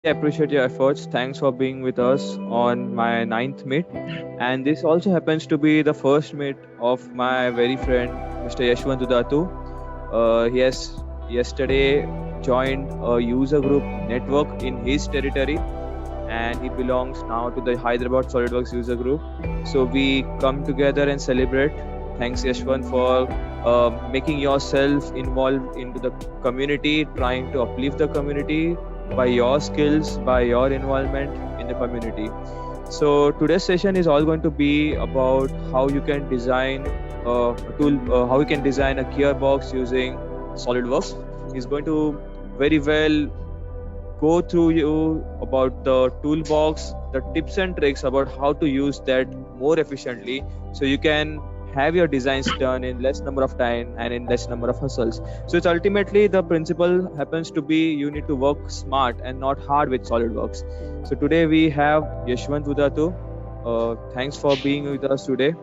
really appreciate your efforts. Thanks for being with us on my ninth meet. And this also happens to be the first meet of my very friend, Mr. Yashwant Udatu. He has yesterday joined a user group network in his territory, and he belongs now to the Hyderabad SolidWorks user group. So we come together and celebrate. Thanks, Yashwant, for making yourself involved into the community, trying to uplift the community by your skills, by your involvement in the community. So today's session is all going to be about how you can design a tool, how you can design a gearbox using SolidWorks. He's going to very well go through you about the toolbox, the tips and tricks about how to use that more efficiently, so you can have your designs done in less number of time and in less number of hustles. So it's ultimately the principle happens to be you need to work smart and not hard with SolidWorks. So today we have Yashwant Udatu. Thanks for being with us today.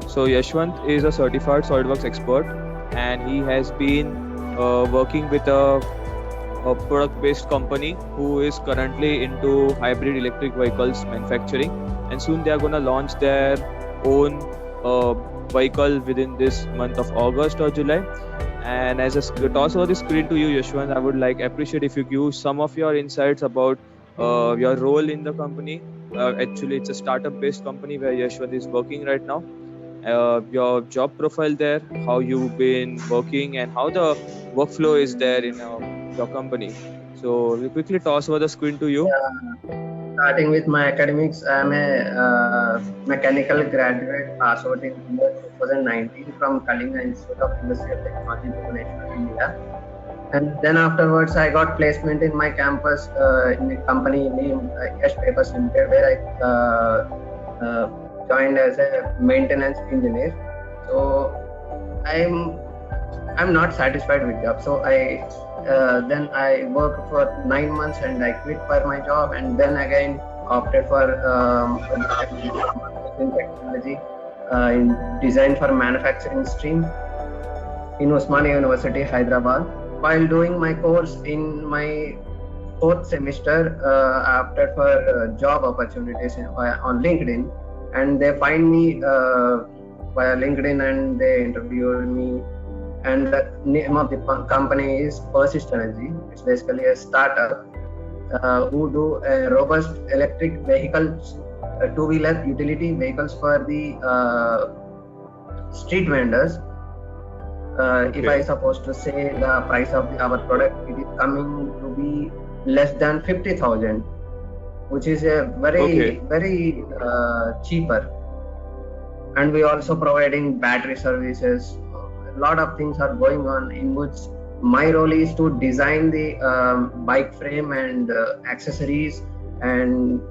So Yashwant is a certified SolidWorks expert, and he has been working with a product-based company who is currently into hybrid electric vehicles manufacturing, and soon they are going to launch their own uh, vehicle within this month of August or July. And as toss over the screen to you, Yashwant, I would appreciate if you give some of your insights about your role in the company. Actually, it's a startup-based company where Yashwant is working right now, your job profile there, how you've been working, and how the workflow is there in your company. So we quickly toss over the screen to you. Starting with my academics, I am a mechanical graduate, passed out in year 2019 from Kalinga Institute of Industrial Technology, Bhubaneswar, India. And then afterwards, I got placement in my campus in a company named Yash Papers Limited, where I joined as a maintenance engineer. So I'm not satisfied with job. So then I worked for 9 months and I quit for my job, and then again opted for in technology in design for manufacturing stream in Osmania University, Hyderabad. While doing my course in my fourth semester, I opted for job opportunities on LinkedIn, and they find me via LinkedIn and they interviewed me. And the name of the company is Persist Energy. It's basically a startup who do robust electric vehicles, two-wheeler utility vehicles for the street vendors. If I supposed to say the price of our product, it is coming to be less than 50,000, which is a very cheaper. And we also providing battery services. A lot of things are going on, in which my role is to design the bike frame and accessories, and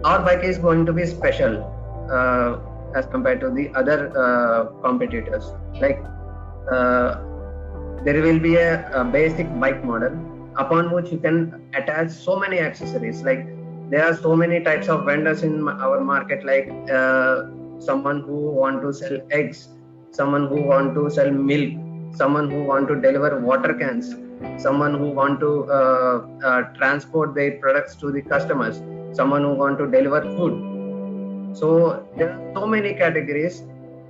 our bike is going to be special as compared to the other competitors. Like there will be a basic bike model upon which you can attach so many accessories. Like there are so many types of vendors in our market, like someone who want to sell eggs, someone who want to sell milk, someone who want to deliver water cans, someone who want to transport their products to the customers, someone who want to deliver food. So there are so many categories.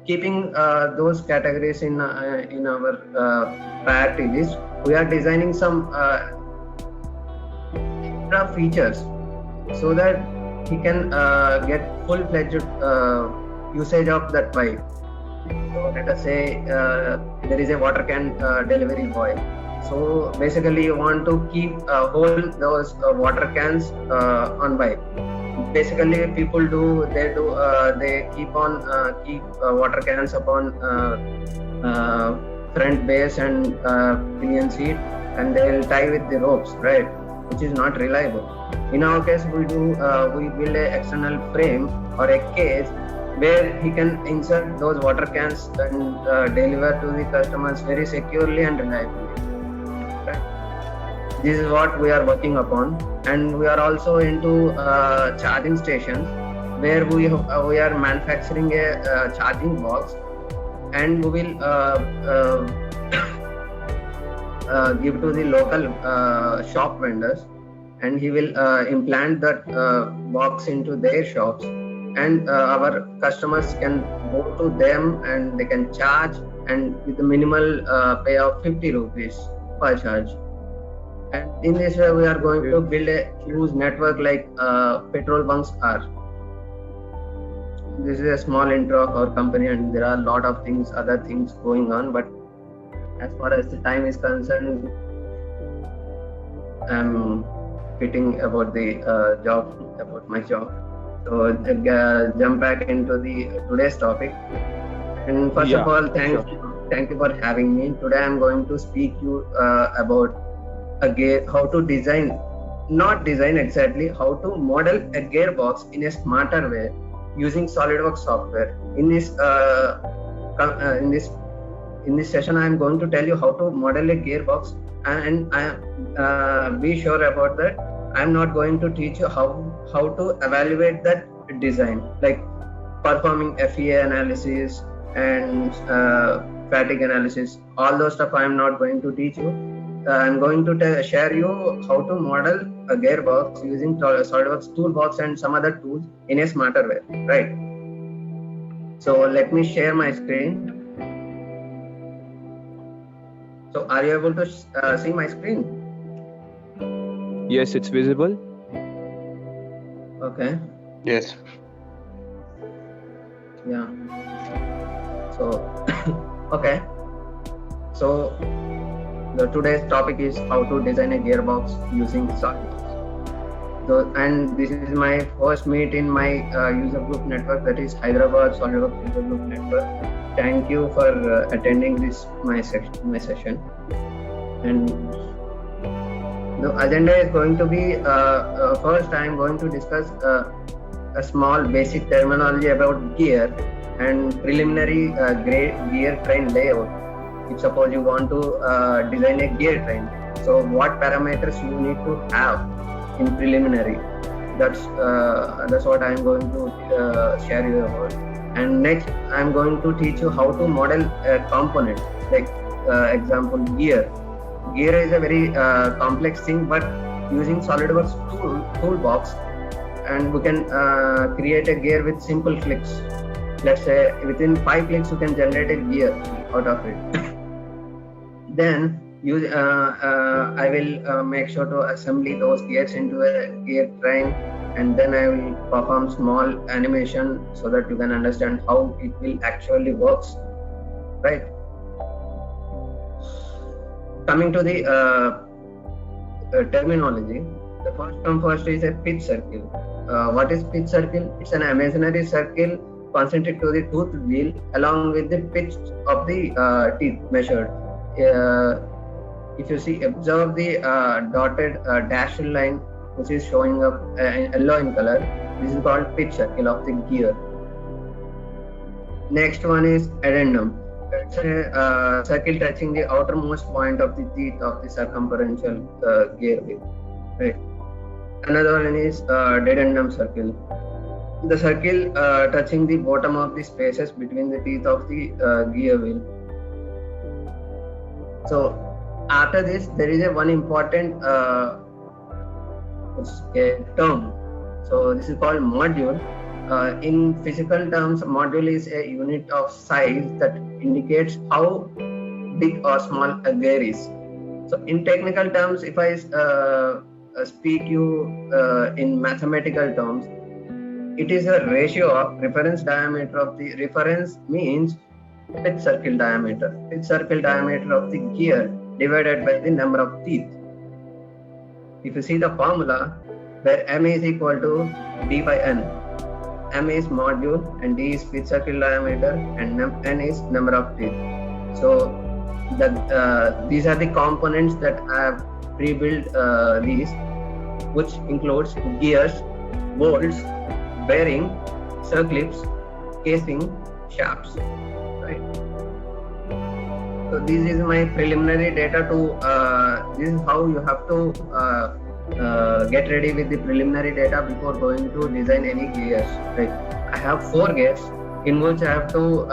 Keeping those categories in our priority list, we are designing some extra features so that he can get full-fledged usage of that bike. So let us say there is a water can delivery boy. So basically, you want to hold those water cans on bike. Basically, people they keep water cans upon front base and pinion seat, and they will tie with the ropes, right? Which is not reliable. In our case, we build a external frame or a case where he can insert those water cans and deliver to the customers very securely and reliably. Right? This is what we are working upon, and we are also into charging stations, where we are manufacturing a charging box, and we will give to the local shop vendors, and he will implant that box into their shops, and our customers can go to them and they can charge, and with a minimal pay of 50 rupees per charge. And in this way we are going to build a huge network like petrol bunks are. This is a small intro of our company, and there are a lot of things, other things going on, but as far as the time is concerned, I'm fitting about the about my job. So jump back into the today's topic. And first of all, thank you for having me. Today I'm going to speak you about a gear, how to design, not design exactly, how to model a gearbox in a smarter way using SolidWorks software. In this session, I am going to tell you how to model a gearbox, and be sure about that. I am not going to teach you how to evaluate that design, like performing FEA analysis and fatigue analysis. All those stuff I am not going to teach you. I'm going to share you how to model a gearbox using SolidWorks Toolbox and some other tools in a smarter way, right? So let me share my screen. So are you able to see my screen? Yes, it's visible. Okay. Yes. Yeah. So okay. So today's topic is how to design a gearbox using SolidWorks. So, and this is my first meet in my user group network, that is Hyderabad SolidWorks user group network. Thank you for attending this my session. And the agenda is going to be first I am going to discuss a small basic terminology about gear and preliminary gear train layout. If suppose you want to design a gear train, so what parameters you need to have in preliminary, that's what I am going to share you about. And next I am going to teach you how to model a component, like example gear is a very complex thing, but using SolidWorks toolbox, and we can create a gear with simple clicks. Let's say within 5 clicks you can generate a gear out of it. Then I will make sure to assemble those gears into a gear train, and then I will perform small animation so that you can understand how it will actually works, right? Coming to the terminology, the first term first is a pitch circle. What is pitch circle? It's an imaginary circle concentric to the tooth wheel along with the pitch of the teeth measured. If you see, observe the dotted dashed line which is showing up yellow in color. This is called pitch circle of the gear. Next one is addendum. It's a circle touching the outermost point of the teeth of the circumferential gear wheel. Right. Another one is dedendum circle. The circle touching the bottom of the spaces between the teeth of the gear wheel. So after this, there is one important term. So this is called module. In physical terms, module is a unit of size that indicates how big or small a gear is. So in technical terms, if I speak you in mathematical terms, it is a ratio of reference diameter of the reference means pitch circle diameter. Pitch circle diameter of the gear divided by the number of teeth. If you see the formula, where m is equal to d by n. M is module and d is pitch circle diameter and n is number of teeth. So these are the components that I have pre-built these, which includes gears, bolts, bearing, circlips, casing, shafts. Right. So this is my preliminary data to this is how you have to get ready with the preliminary data before going to design any gears. Right, I have 4 gears in which I have to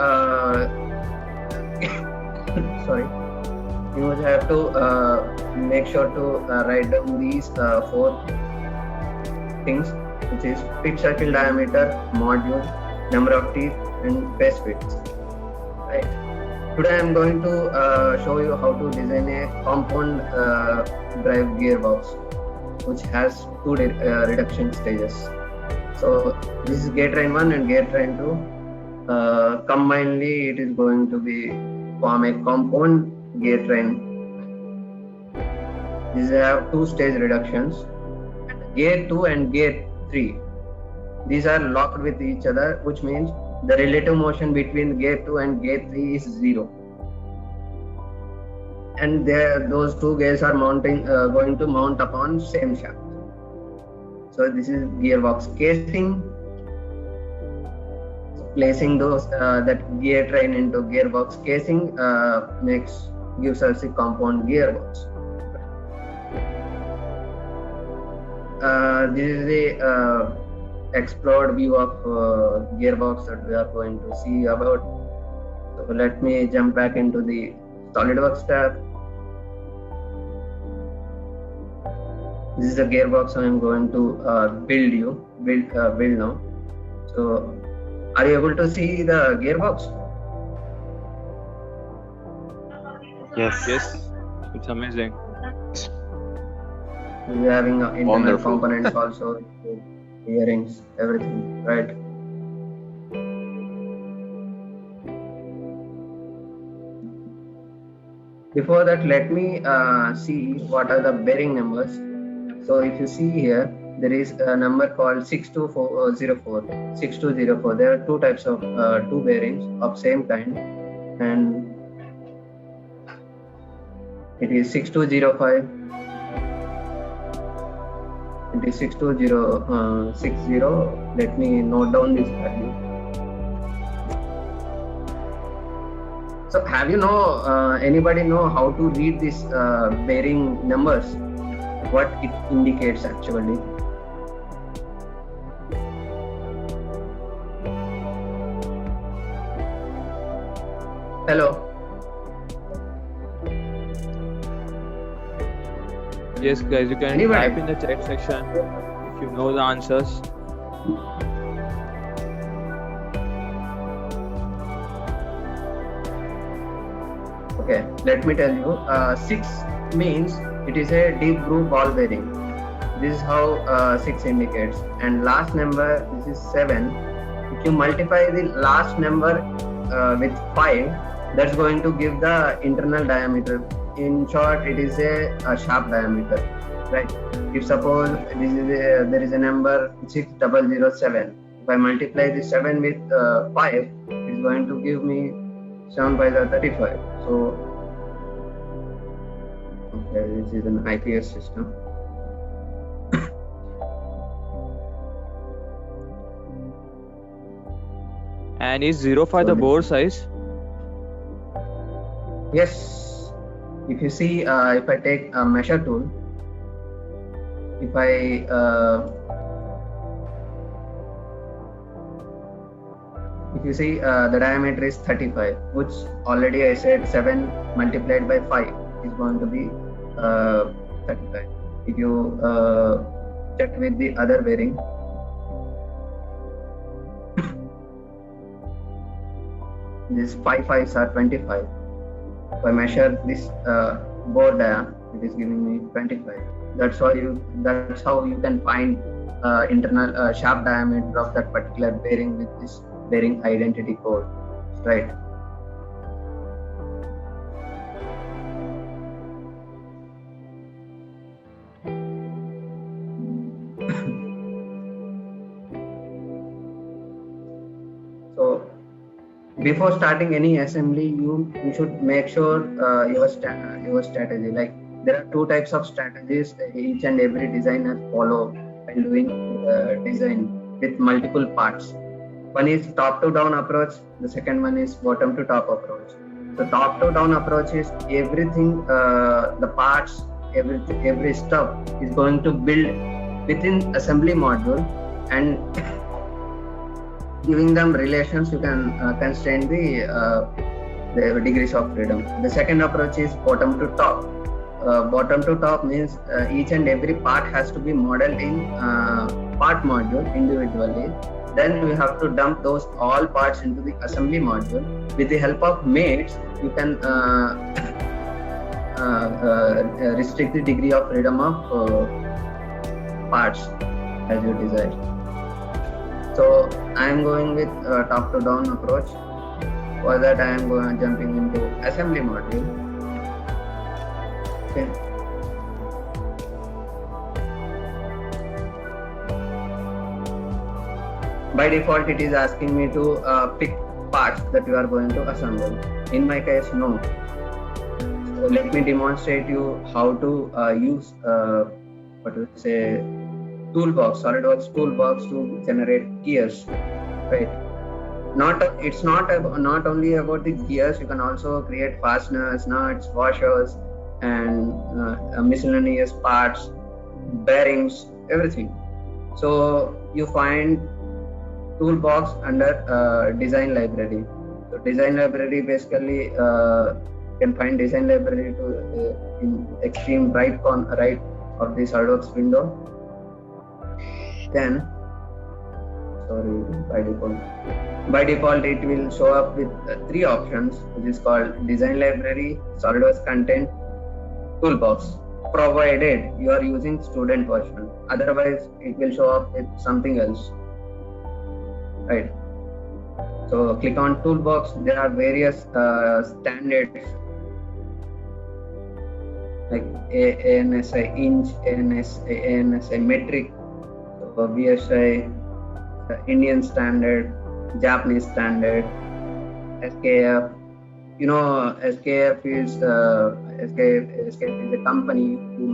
sorry, in which I have to make sure to write down these 4 things, which is pitch circle diameter, module, number of teeth, and base width. Right. Today I am going to show you how to design a compound drive gearbox, which has 2 reduction stages. So this is gear train 1 and gear train 2. Combinedly, it is going to be form a compound gear train. These have 2 stage reductions. Gear 2 and gear 3. These are locked with each other, which means the relative motion between gear 2 and gear 3 is 0. And those 2 gears are going to mount upon same shaft. So this is gearbox casing. Placing those that gear train into gearbox casing gives us a compound gearbox. This is the explored view of gearbox that we are going to see about. So let me jump back into the SolidWorks tab. This is the gearbox I am going to build now. So are you able to see the gearbox? Yes. Yes, it's amazing. We are having internal Wonderful. components also, bearings, everything, right? Before that, let me see what are the bearing numbers. So if you see here, there is a number called 6204. 6204. There are 2 types of 2 bearings of same kind, and it is 6205. It is 62060. Let me note down this value. So have you anybody know how to read these bearing numbers? What it indicates actually? Hello. Yes, guys, you can Anybody? type in the chat section if you know the answers. Okay, let me tell you. 6 means it is a deep groove ball bearing. This is how 6 indicates. And last number, this is 7. If you multiply the last number with 5, that's going to give the internal diameter. In short, it is a shaft diameter, right? If suppose there is a number 6007. If I multiply the 7 with 5, it's going to give me 7 by the 35. So okay, this is an IPS system. And is 05 the bore size? Yes. If you see, if I take a measure tool, if I if you see the diameter is 35, which already I said 7 multiplied by 5 is going to be 35. If you check with the other bearing, these 5 5s are 25. If I measure this bore diameter, it is giving me 25. That's how you can find internal shaft diameter of that particular bearing with this bearing identity code, right? So before starting any assembly, you should make sure your strategy. Like there are 2 types of strategies each and every designer follow when doing design with multiple parts. One is top to down approach. The second one is bottom to top approach. The top-to-down approach is everything, the parts, every stuff is going to build within assembly module and giving them relations. You can constrain the degrees of freedom. The second approach is bottom to top. Bottom to top means each and every part has to be modeled in part module individually. Then we have to dump those all parts into the assembly module. With the help of mates, you can restrict the degree of freedom of parts as you desire. So I am going with top to down approach. For that I am jumping into assembly module. Okay. By default, it is asking me to pick parts that you are going to assemble. In my case, no. So let me demonstrate you how to use SolidWorks toolbox to generate gears. Right. It's not only about the gears. You can also create fasteners, nuts, washers, and miscellaneous parts, bearings, everything. So you find toolbox under design library. So design library basically you can find design library in extreme right of the SolidWorks window. Then by default it will show up with three options, which is called design library, SolidWorks content, toolbox, provided you are using student version. Otherwise it will show up with something else. Right. So click on toolbox. There are various standards like ANSI inch, ANSI metric, so BSI, Indian standard, Japanese standard, SKF. You know, SKF is a company who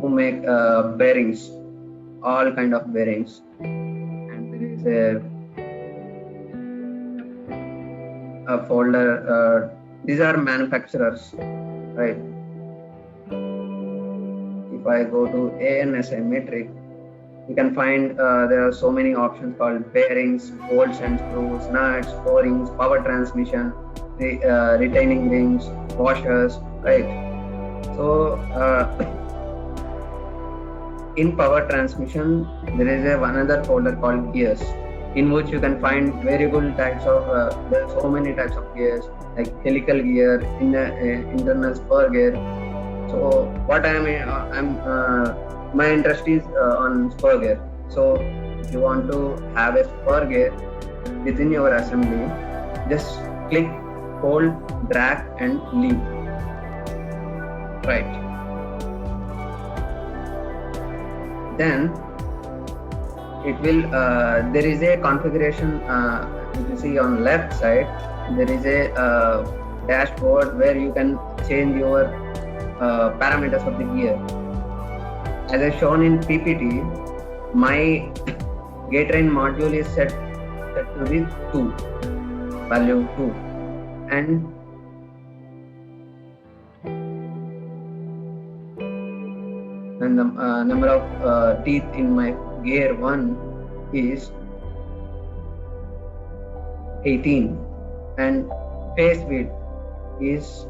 make bearings, all kind of bearings, and there is a folder. These are manufacturers, right? If I go to ANSI metric, you can find there are so many options called bearings, bolts and screws, nuts, O-rings, power transmission, retaining rings, washers, right? So in power transmission, there is another folder called gears, in which you can find variable types of there are so many types of gears, like helical gear, internal spur gear. So what my interest is on spur gear. So if you want to have a spur gear within your assembly, just click, hold, drag and leave. Right. Then it will there is a configuration, if you see on left side, there is a dashboard where you can change your parameters of the gear. As I shown in PPT, my GateRain module is set to the 2, value 2, and the number of teeth in my gear 1 is 18, and face width is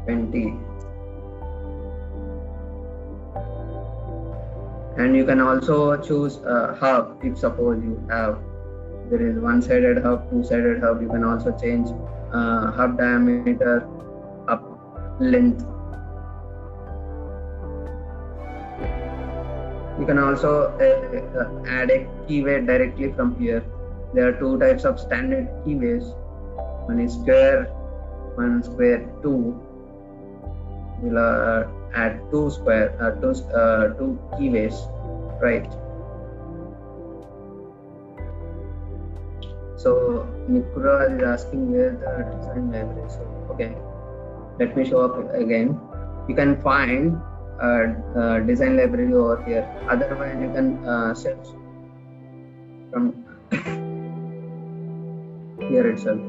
20. And you can also choose a hub. If suppose you have, there is one-sided hub, two-sided hub, you can also change hub diameter, hub length. You can also add a keyway directly from here. There are two types of standard keyways. One is square, one square 2. We'll add two keyways, right? So Nikura is asking where the design library. So okay, let me show up again. You can find design library over here. Otherwise, you can search from here itself.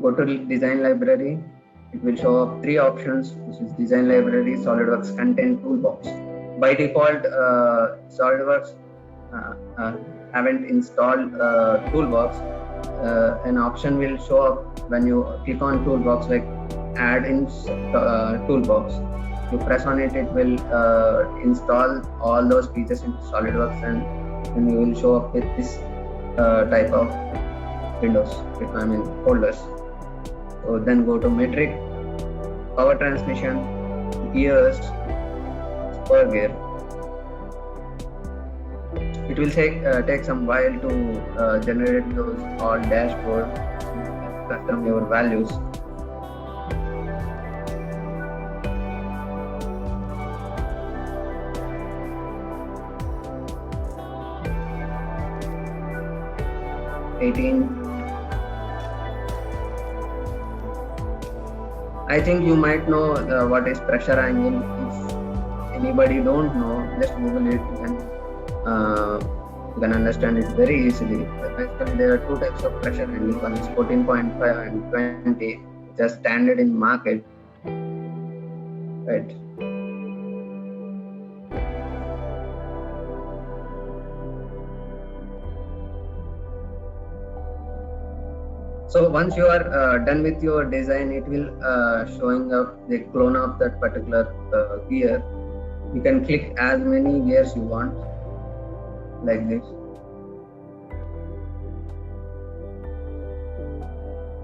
Go to design library. It will show up three options, which is design library, SolidWorks content, toolbox. By default, SolidWorks haven't installed toolbox. An option will show up when you click on toolbox, like add in toolbox. You press on it, it will install all those features into SolidWorks, and then you will show up with this type of windows, folders. So then go to metric, power transmission, gears, spur gear. It will take some while to generate those all dashboard, custom your values. I think you might know what is pressure angle. If anybody don't know, just Google it. You can understand it very easily. Basically, there are two types of pressure angle. One is 14.5 and 20, which are standard in market. Right. So once you are done with your design, it will showing up the clone of that particular gear. You can click as many gears you want, like this.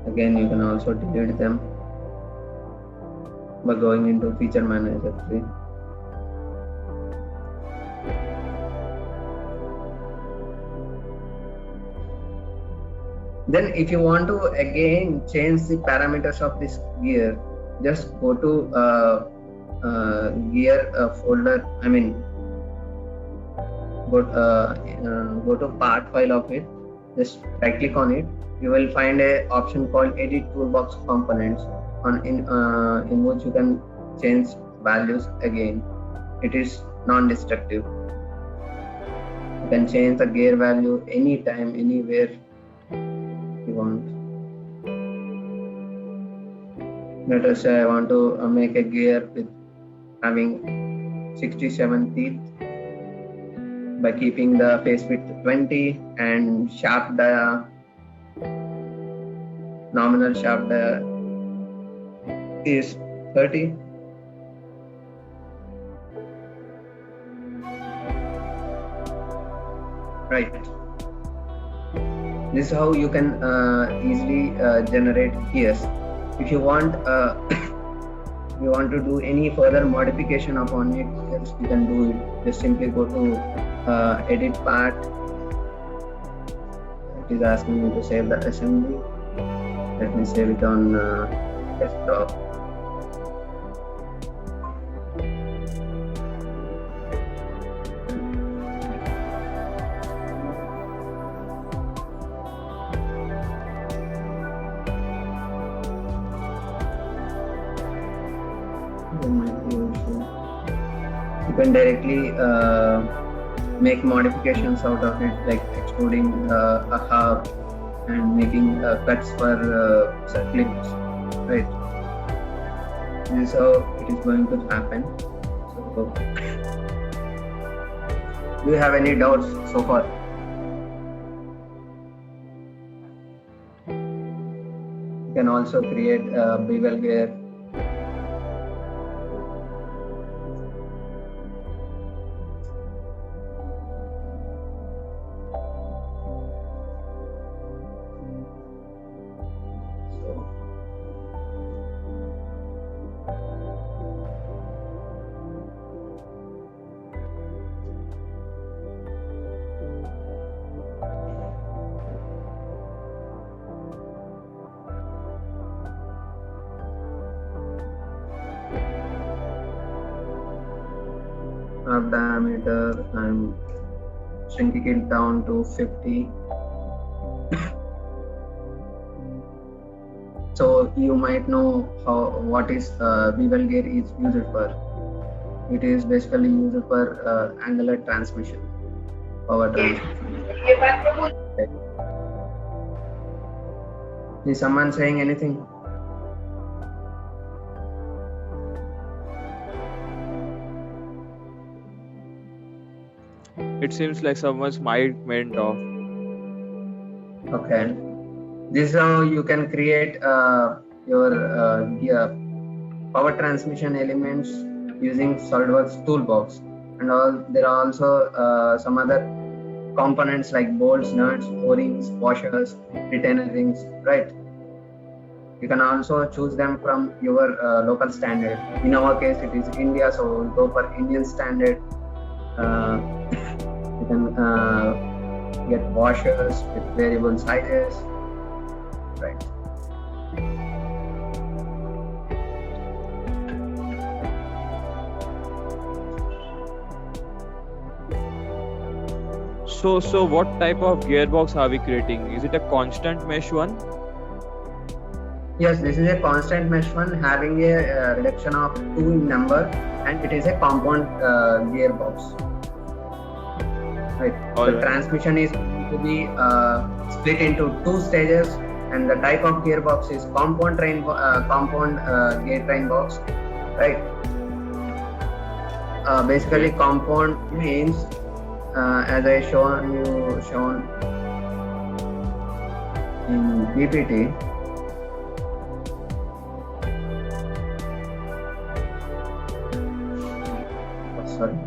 Again, you can also delete them by going into feature manager. See? Then if you want to again change the parameters of this gear, just go to gear folder. Go to part file of it. Just right click on it. You will find a option called edit toolbox components, in which you can change values again. It is non-destructive. You can change the gear value anytime, anywhere you want. Let us say I want to make a gear with having 67 teeth by keeping the face width 20 and shaft dia, nominal shaft dia is 30. Right. This is how you can easily generate gears. If you want you want to do any further modification upon it, yes, you can do it. Just simply go to edit part. It is asking me to save the assembly. Let me save it on desktop. You can directly make modifications out of it, like extruding a hub and making cuts for clips, right? This is how it is going to happen. So, do you have any doubts so far? You can also create a bevel gear. Diameter, I'm shrinking it down to 50. So you might know what is bevel gear is used for. It is basically used for angular transmission, power transmission. Is someone saying anything? It seems like someone's mic went off. Okay. This is how you can create your power transmission elements using SolidWorks Toolbox. And there are also some other components like bolts, nuts, O-rings, washers, retainer rings, right? You can also choose them from your local standard. In our case, it is India, so we'll go for Indian standard. You can get washers with variable sizes, right? So what type of gearbox are we creating? Is it a constant mesh one? Yes, this is a constant mesh one having a reduction of 2 in number, and it is a compound gearbox. Right. The transmission is going to be split into 2 stages, and the type of gearbox is compound gear train box. Right. Basically, compound means, as I shown in PPT. Sorry.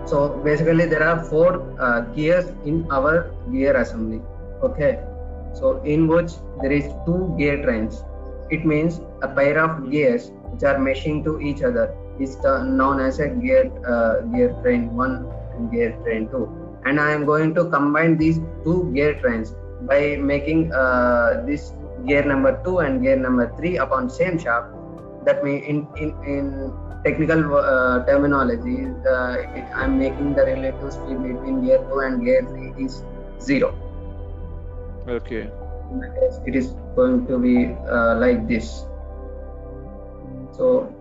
So basically there are 4 gears in our gear assembly. Okay. So in which there is 2 gear trains. It means a pair of gears which are meshing to each other is known as a gear train 1 and gear train 2. And I am going to combine these 2 gear trains by making this gear number 2 and gear number 3 upon same shaft. That means in technical terminology, I'm making the relative speed between gear 2 and gear 3 is 0. Okay. It is going to be like this. So,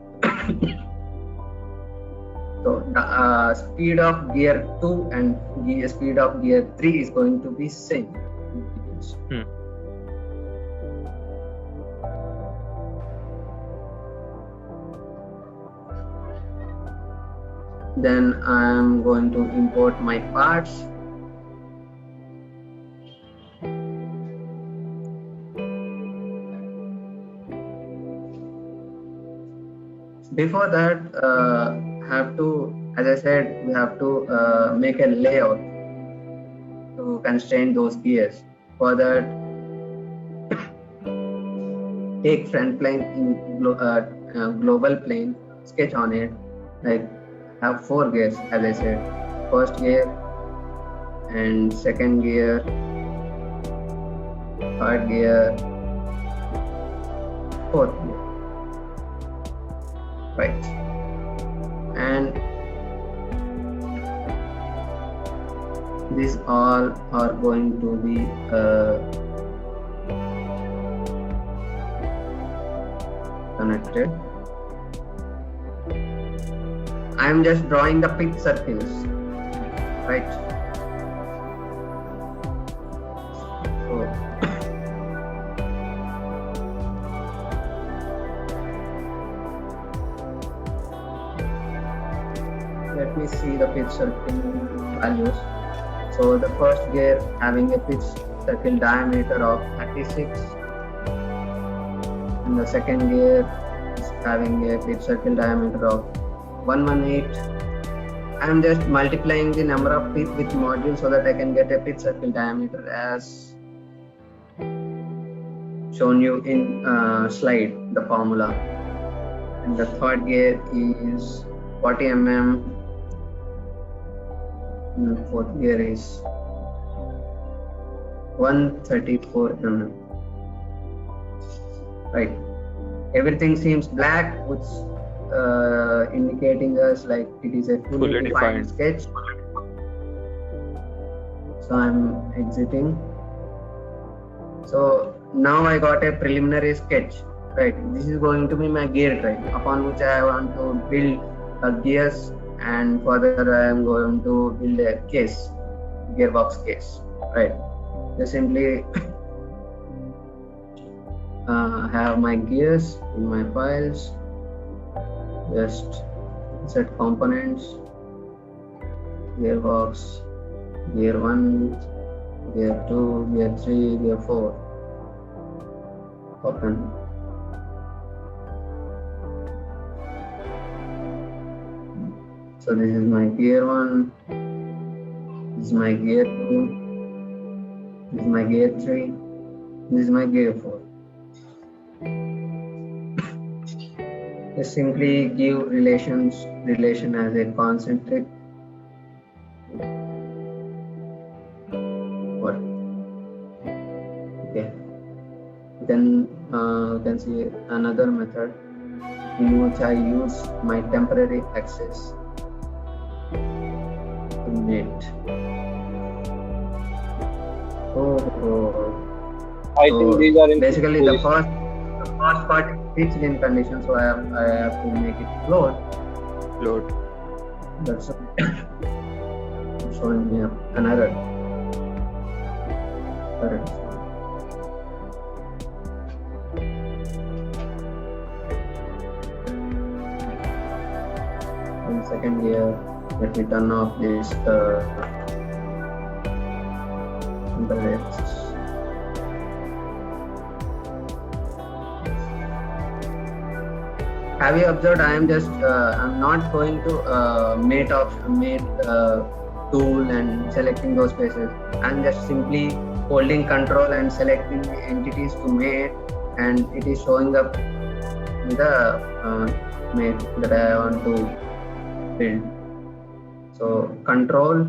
the speed of gear 2 and speed of gear 3 is going to be same. Then I am going to import my parts. Before that, as I said, we have to make a layout to constrain those gears. For that, take front plane in global plane, sketch on it, like have 4 gears, as I said, first gear and second gear, third gear, fourth gear, right? And these all are going to be connected. I am just drawing the pitch circles, right? So let me see the pitch circle values. So the first gear having a pitch circle diameter of 36, and the second gear is having a pitch circle diameter of 118. I am just multiplying the number of pitch with module so that I can get a pitch circle diameter as shown you in slide, the formula. And the third gear is 40 mm. And the fourth gear is 134 mm. Right. Everything seems black, which indicating us like it is a fully defined sketch. So I'm exiting. So now I got a preliminary sketch, right? This is going to be my gear train upon which I want to build gears and further I am going to build a case, gearbox case, right? Just simply have my gears in my files, just set components, gearbox, gear 1, gear 2, gear 3, gear 4, open. So this is my gear 1, this is my gear 2, this is my gear 3, this is my gear 4. Just simply give relation as a concentric. What? Okay. Then you can see another method in which I use my temporary axis to mate. I think these are in basically the first part is fixed in condition, so I have to make it float. That's showing me an error. In second gear, let me turn off this interface. Have you observed? I am just I'm not going to mate tool and selecting those spaces. I'm just simply holding control and selecting the entities to mate, and it is showing up with the mate that I want to build. So control,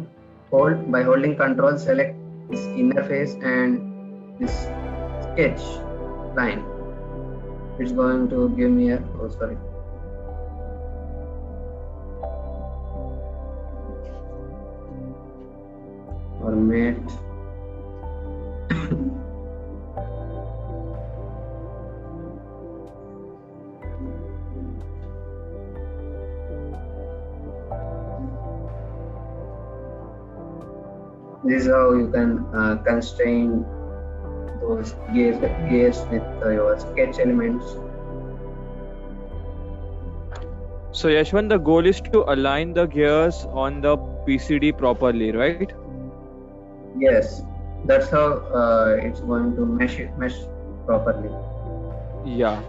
hold, by holding control, select this interface and this sketch line. It's going to give me a or mate. This is how you can constrain those gears with your sketch elements. So Yashwant, the goal is to align the gears on the PCD properly, right? Yes, that's how it's going to mesh properly. Yeah.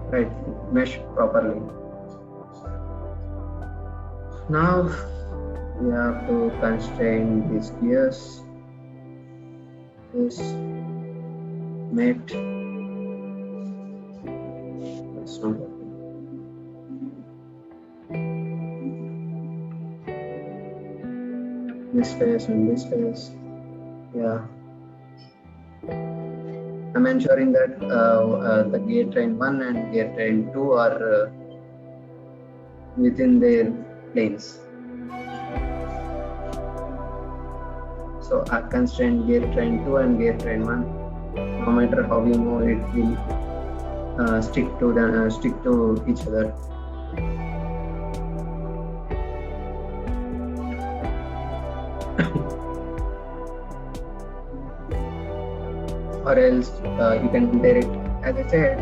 Right, mesh properly. Now we have to constrain these gears. This mate. That's not working. This face and this face. Yeah. I'm ensuring that the gear train 1 and gear train 2 are within their planes. So I constrain gear train 2 and gear train 1. No matter how you move, it will stick to each other. Or else you can direct, as I said,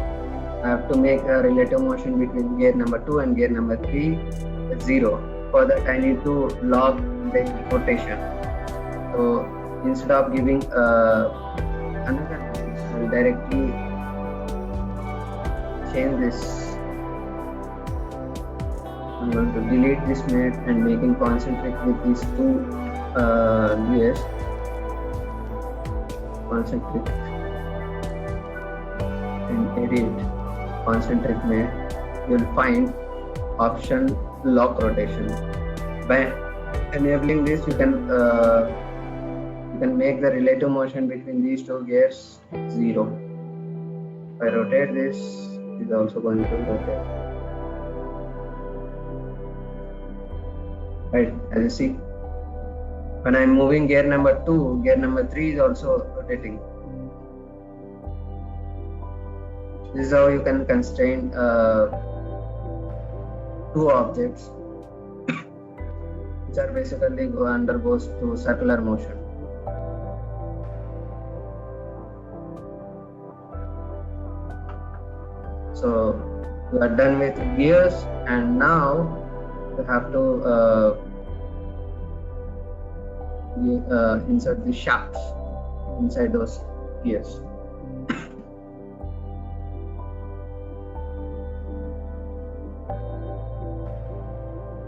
I have to make a relative motion between gear number 2 and gear number 3 at 0. For that I need to log the rotation. So instead of giving another, I will directly change this. I'm going to delete this mate and making concentric with these two gears. Concentric and edit concentric mate. You'll find option lock rotation. By enabling this, you can make the relative motion between these two gears 0. If I rotate this, it is also going to rotate. Right, as you see, when I am moving gear number 2, gear number 3 is also rotating. This is how you can constrain two objects which are basically undergoes to circular motion. So we are done with gears, and now we have to insert the shafts inside those gears.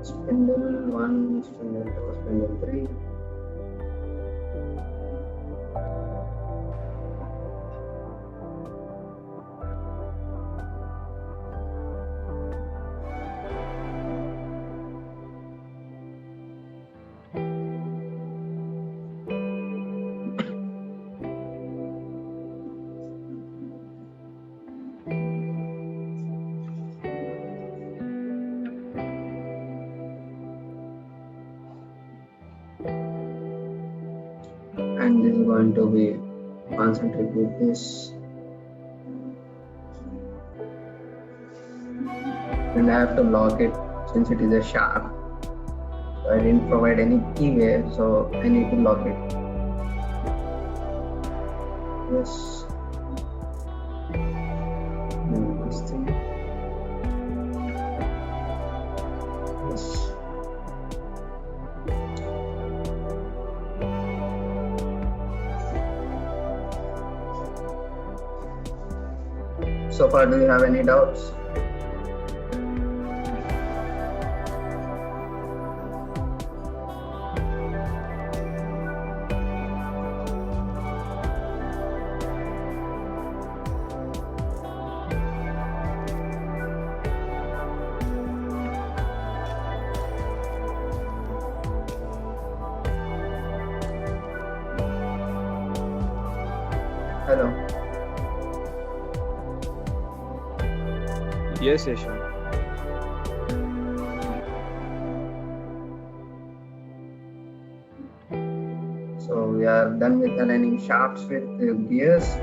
Spindle 1, spindle 2, spindle 3. And this is going to be concentric with this, and I have to lock it since it is a shaft. So I didn't provide any keyway, so I need to lock it. Yes. And this thing. Yes. So far, do you have any doubts? Hello. Yes, Yashwant. So we are done with aligning shafts with the gears.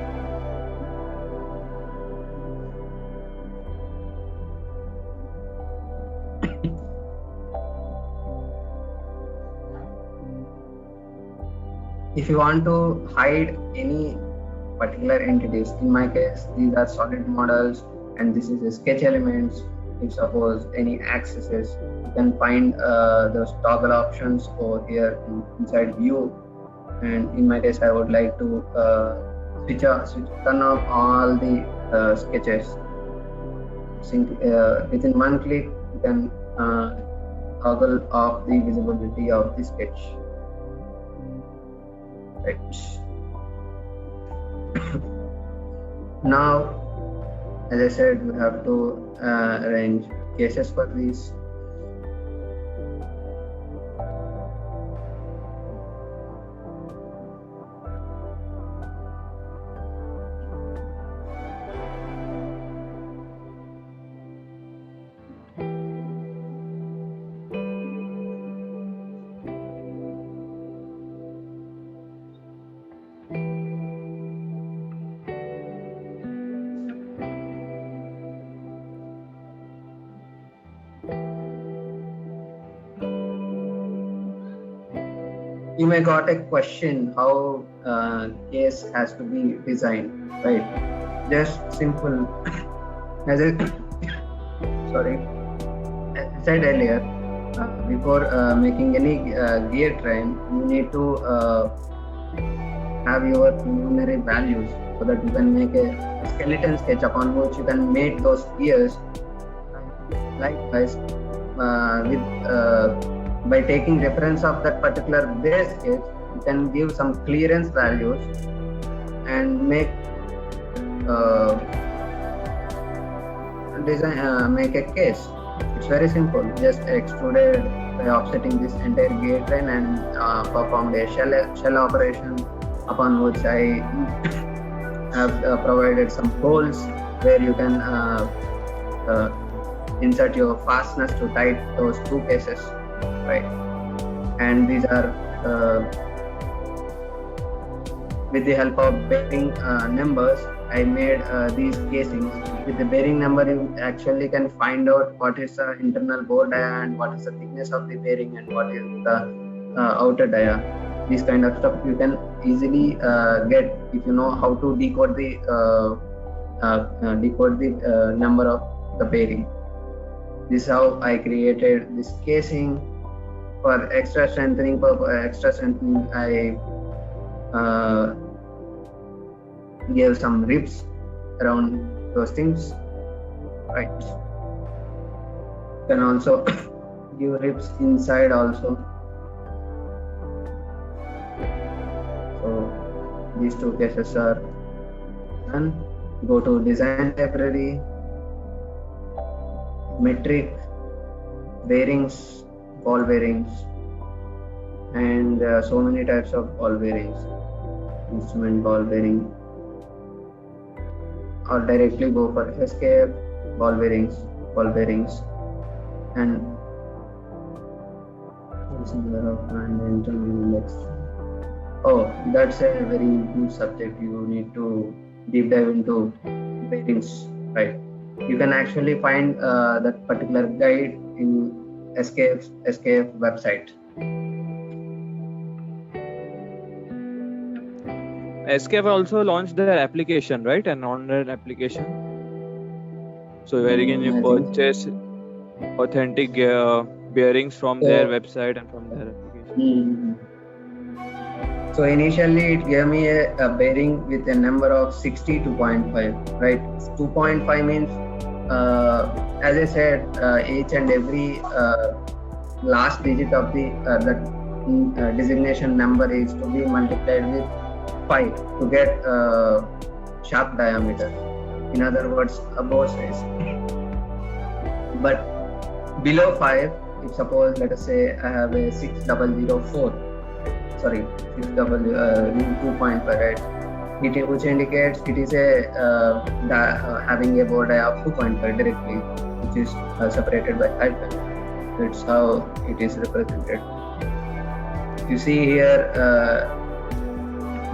If you want to hide any particular entities, in my case, these are solid models and this is the sketch elements. If suppose any axes, you can find those toggle options over here inside view. And in my case, I would like to turn off all the sketches. Within one click, you can toggle off the visibility of the sketch. Right. Now, as I said, we have to arrange cases for these. You may got a question how case has to be designed, right? Just simple. As I said earlier, before making any gear train, you need to have your preliminary values so that you can make a skeleton sketch upon which you can make those gears. Likewise, by taking reference of that particular base sketch, you can give some clearance values and make make a case. It's very simple. Just extruded by offsetting this entire gear train and performed a shell operation upon which I have provided some holes where you can insert your fasteners to tight those two cases, right? And these are with the help of bearing numbers, I made these casings. With the bearing number, you actually can find out what is the internal bore dia and what is the thickness of the bearing and what is the outer dia. This kind of stuff you can easily get if you know how to decode the number of the bearing. This is how I created this casing. For extra strengthening, I gave some ribs around those things. Right. You can also give ribs inside also. So these two cases are done. Go to design library, metric, bearings, ball bearings, and so many types of ball bearings, instrument ball bearing, or directly go for SKF ball bearings, and oh, that's a very huge subject. You need to deep dive into bearings, right? You can actually find that particular guide in SKF website. SKF also launched their application, right? An online application. So where you can purchase authentic bearings from their website and from their application. So initially it gave me a bearing with a number of 62.5, right? 2.5 means, as I said, each and every last digit of the designation number is to be multiplied with 5 to get shaft diameter. In other words, a bore size. But below 5, if suppose let us say I have a 6004, sorry, 2.5, right? Which indicates it is a having a bore dia of 2.5 directly, which is separated by hyphen. That's how it is represented. You see here,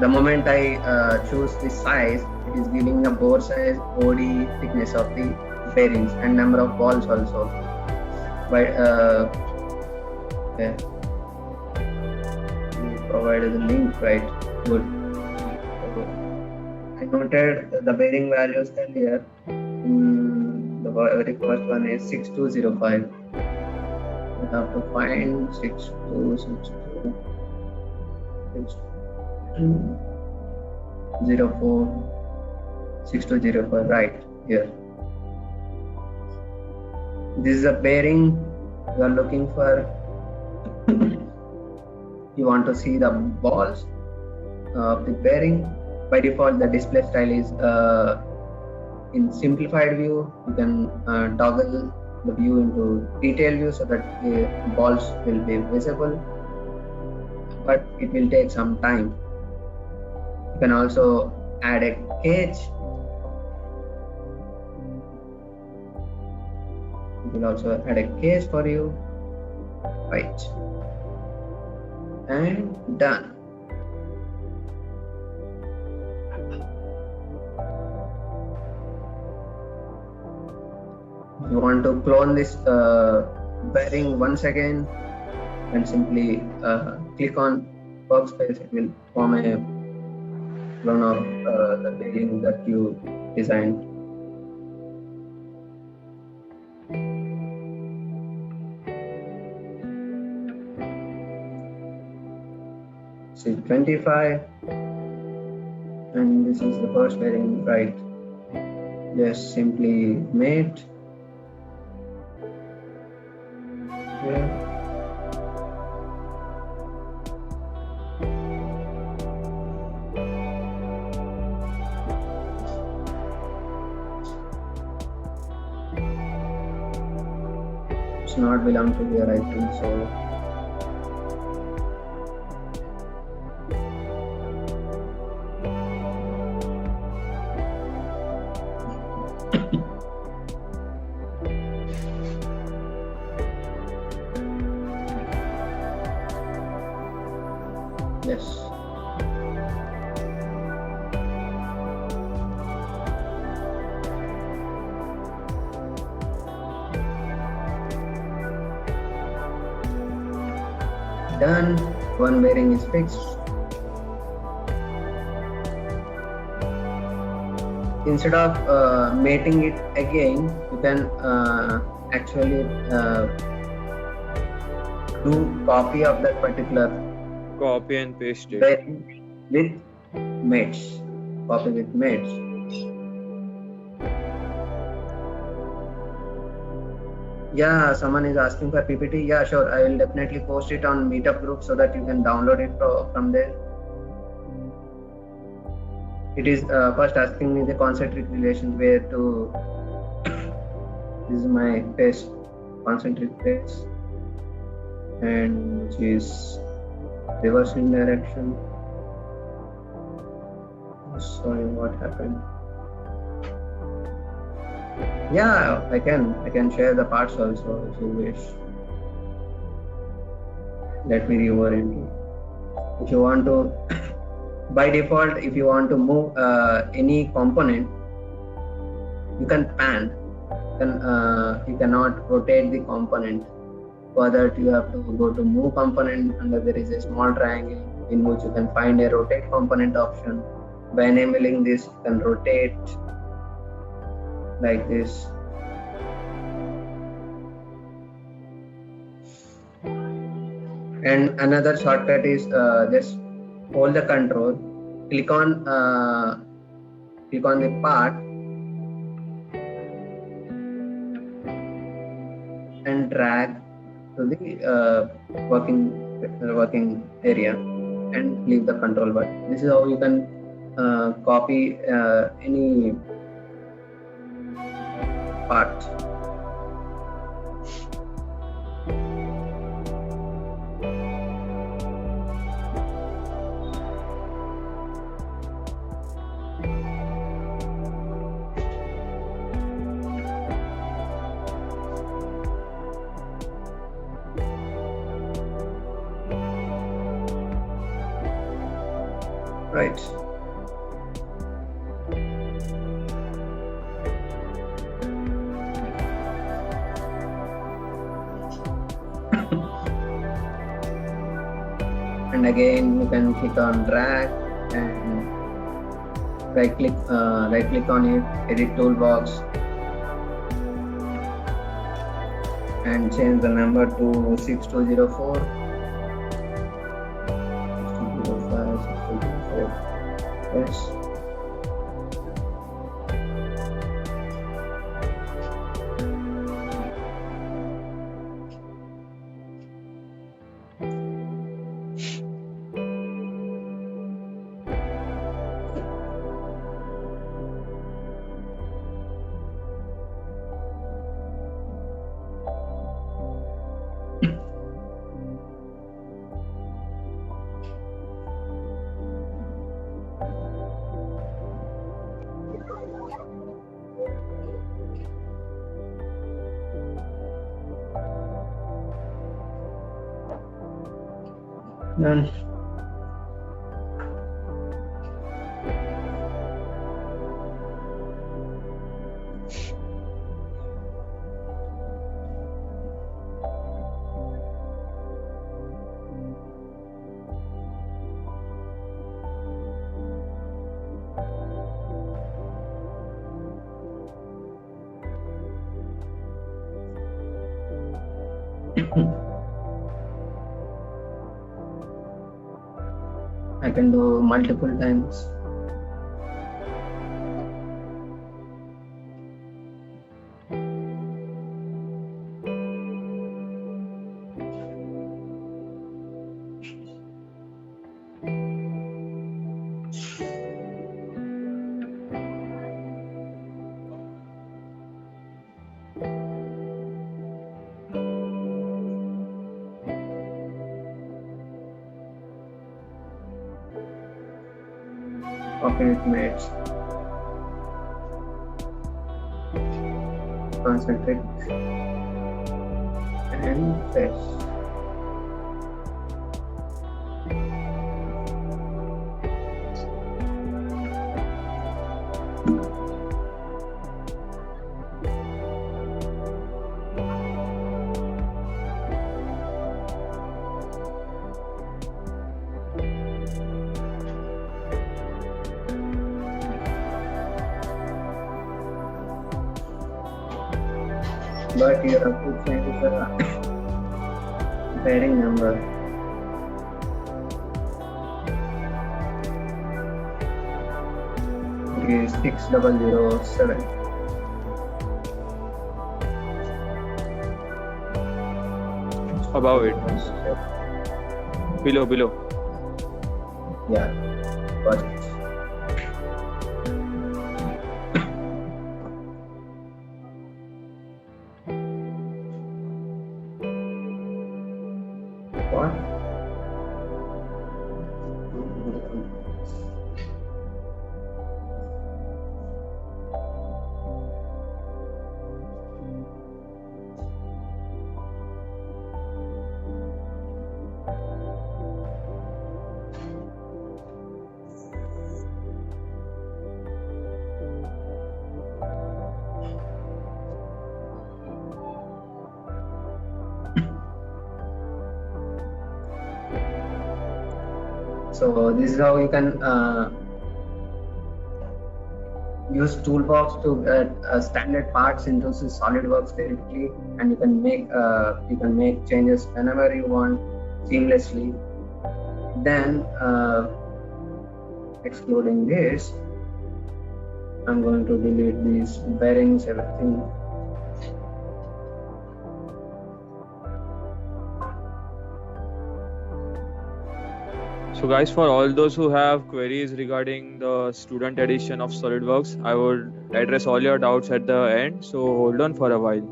the moment I choose this size, it is giving the bore size, OD, thickness of the bearings, and number of balls also. But okay. Provided the link, right? Good. I noted the bearing values earlier. The very first one is 6205. We have to find 6204 6205, right here. This is a bearing you are looking for. You want to see the balls of the bearing. By default, the display style is in simplified view. You can toggle the view into detail view so that the balls will be visible, but it will take some time. You can also add a cage. It will also add a cage for you, right? And done. You want to clone this bearing once again, and simply click on workspace. It will form a clone of the bearing that you designed. See 25, and this is the first bearing, right? Just simply mate. Here. It's not belong to here, I think so. Yes. Done. One bearing is fixed. Instead of mating it again, you can actually do copy of that particular Copy and paste it. bearing with mates. Copy with mates. Yeah, someone is asking for PPT. Yeah, sure. I will definitely post it on Meetup group so that you can download it from there. It is first asking me the concentric relation where to. This is my face, concentric face, and which is reversing direction. Sorry, what happened? Yeah, I can share the parts also if you wish. Let me reorient it. If you want to, by default, if you want to move any component, you can pan. You cannot rotate the component. For that, you have to go to move component, and there is a small triangle in which you can find a rotate component option. By enabling this, you can rotate like this. And another shortcut is just hold the control, click on the part, and drag to the working area, and leave the control button. This is how you can copy any part. Right. And again, you can click on drag and right click on it, edit toolbox, and change the number to 6204. 6205, 6204. Yes. Done. I can do multiple times. Copy mates. Concentric and face. but you have to change the bearing number. It is 6007. Above it. Below. Yeah, got it. What? So this is how you can use Toolbox to get standard parts into SolidWorks directly, and you can make changes whenever you want seamlessly. Then excluding this, I'm going to delete these bearings, everything. So guys, for all those who have queries regarding the student edition of SolidWorks, I would address all your doubts at the end. So hold on for a while.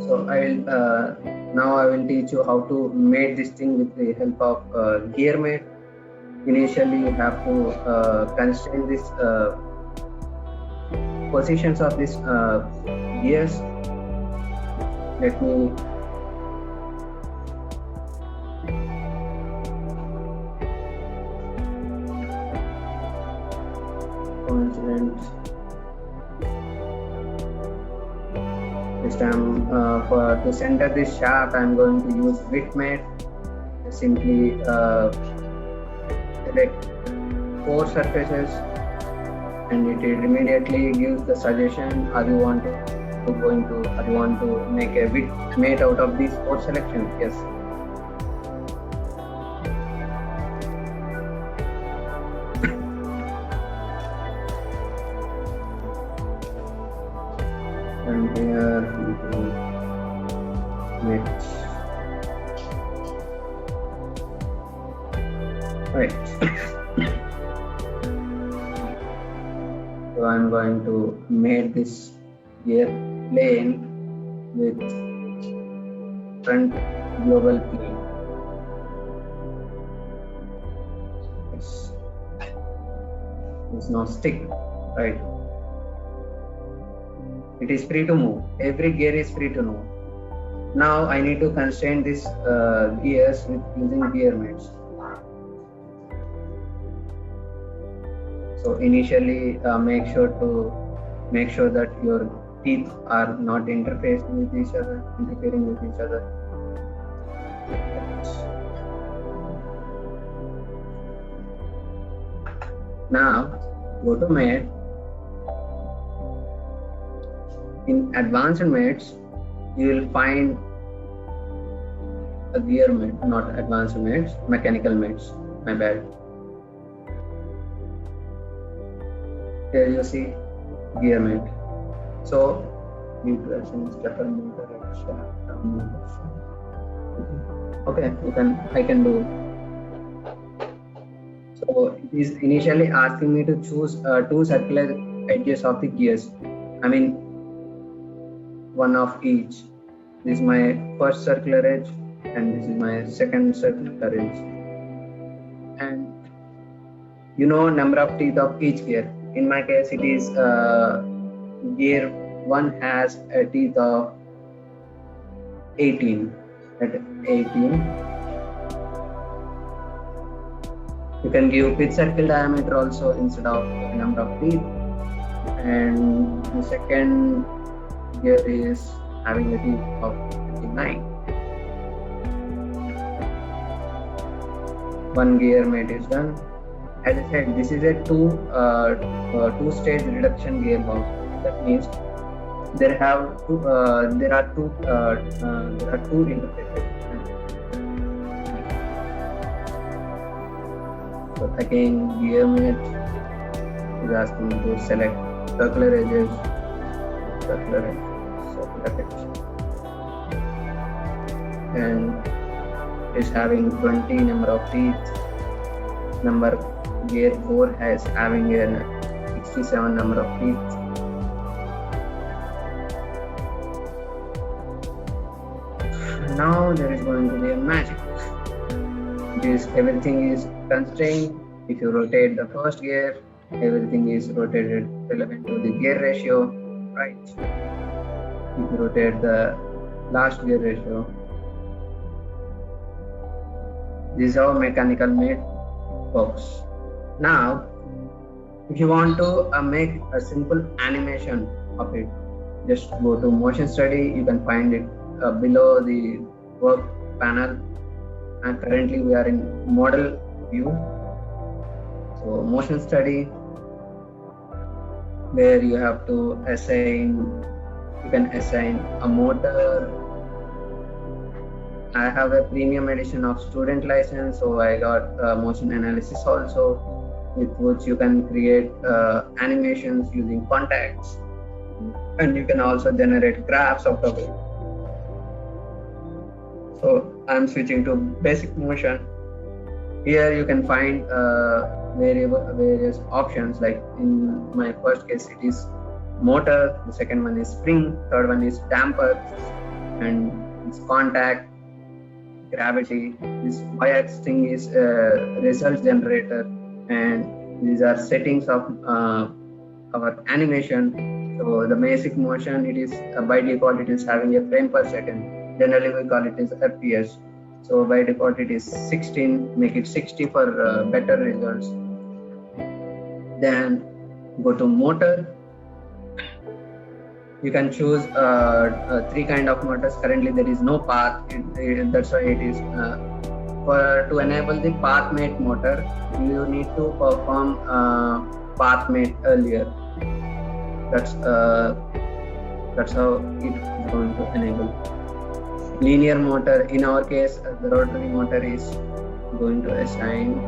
So I will teach you how to make this thing with the help of GearMate. Initially, you have to constrain this positions of this gears. Let me coincidence. This time, to center this shaft, I'm going to use Bitmate. Simply select 4 surfaces, and it immediately gives the suggestion: are you want to make a Bitmate out of these 4 selections? Yes. And here we do mix. Right. So I'm going to make this gear plane with front global plane. Yes. It's now stick, right? It is free to move. Every gear is free to move. Now I need to constrain this gears with using gear mates. So initially, make sure that your teeth are not interfering with each other. Now go to mate. In advanced mates, you will find a gear mate, not advanced mates, mechanical mates. My bad. Here you see gear mate. So you present stepper motor and shaft motor. Okay, I can do. So it is initially asking me to choose 2 circular edges of the gears. I mean, one of each. This is my first circular edge, and this is my second circular edge. And you know number of teeth of each gear. In my case, it is gear 1 has a teeth of 18. At 18, you can give pitch circle diameter also instead of the number of teeth. And the second gear is having a teeth of 29. one gear mate is done. As I said, this is a two-stage reduction gearbox. That means there are two interfaces. So again, gear mate is asking to select circular edges, and is having 20 number of teeth. Number gear 4 has having a 67 number of teeth. Now there is going to be a magic. Everything is constrained. If you rotate the first gear, everything is rotated relevant to the gear ratio, right? If you rotate the last gear ratio, this is how mechanical mate works. Now, if you want to make a simple animation of it, just go to motion study. You can find it below the work panel, and currently we are in model view. So motion study, where you have to you can assign a motor. I have a premium edition of student license, so I got motion analysis also, with which you can create animations using contacts, and you can also generate graphs out of it. So I'm switching to basic motion. Here you can find various options. Like in my first case, it is motor. The second one is spring. Third one is damper, and it's contact, gravity. This y-axis thing is result generator, and these are settings of our animation. So the basic motion, it is by default it is having a frame per second. Generally we call it as FPS. So by default it is 16. Make it 60 for better results. Then go to motor. You can choose three kind of motors. Currently there is no path. That's why it is to enable the path mate motor, you need to perform path mate earlier. That's how it is going to enable. Linear motor, in our case the rotary motor is going to assign.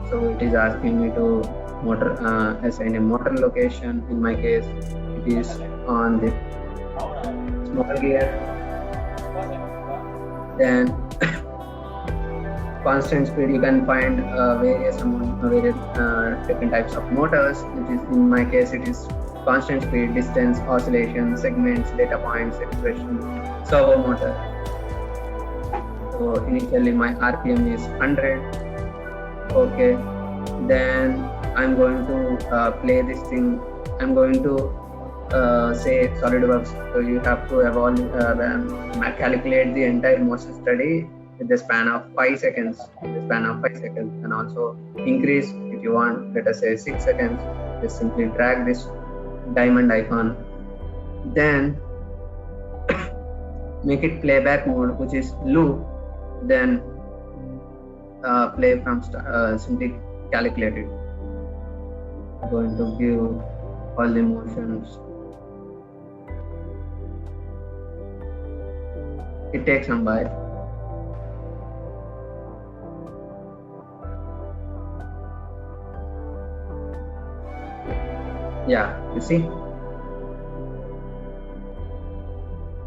So it is asking me to assign a motor location. In my case it is on the small gear. Then constant speed, you can find various different types of motors. It is, in my case it is constant speed, distance, oscillation, segments, data points, expression, servo motor. So initially my RPM is 100. Okay, then I'm going to play this thing. I'm going to say SolidWorks. So you have to calculate the entire motion study with the span of 5 seconds. And also increase if you want. Let us say 6 seconds. Just simply drag this diamond icon. Then make it playback mode, which is loop. Then play from simply calculate it. I'm going to give all the motions. It takes some while. Yeah, you see,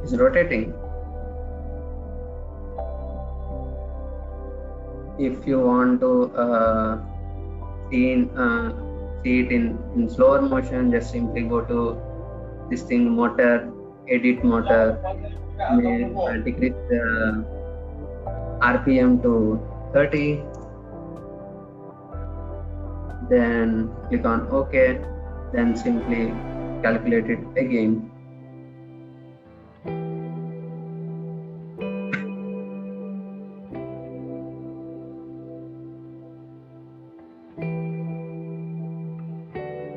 it's rotating. If you want to see it in slower motion, just simply go to this thing, motor, edit motor, decrease the RPM to 30, then click on OK, then simply calculate it again.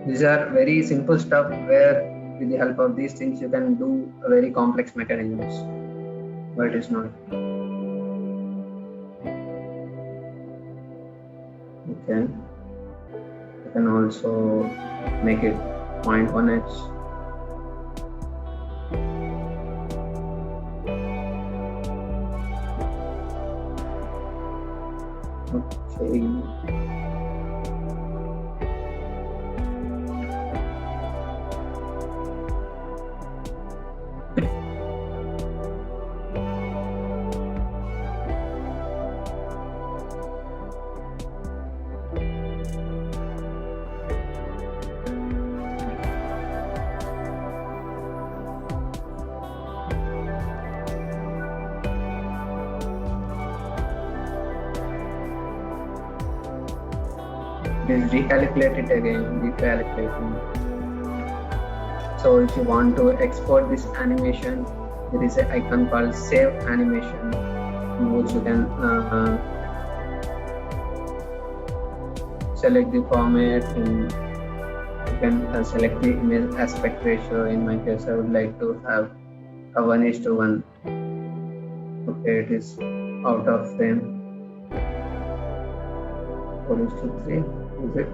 These are very simple stuff where with the help of these things you can do very complex mechanisms, but it is not. Okay. You can also make it 0.1x. Okay. Please recalculate it again, recalculating. So if you want to export this animation, there is an icon called save animation, in which you can select the format, and you can select the image aspect ratio. In my case, I would like to have a 1:1. Okay, it is out of frame. 4:3. Is it?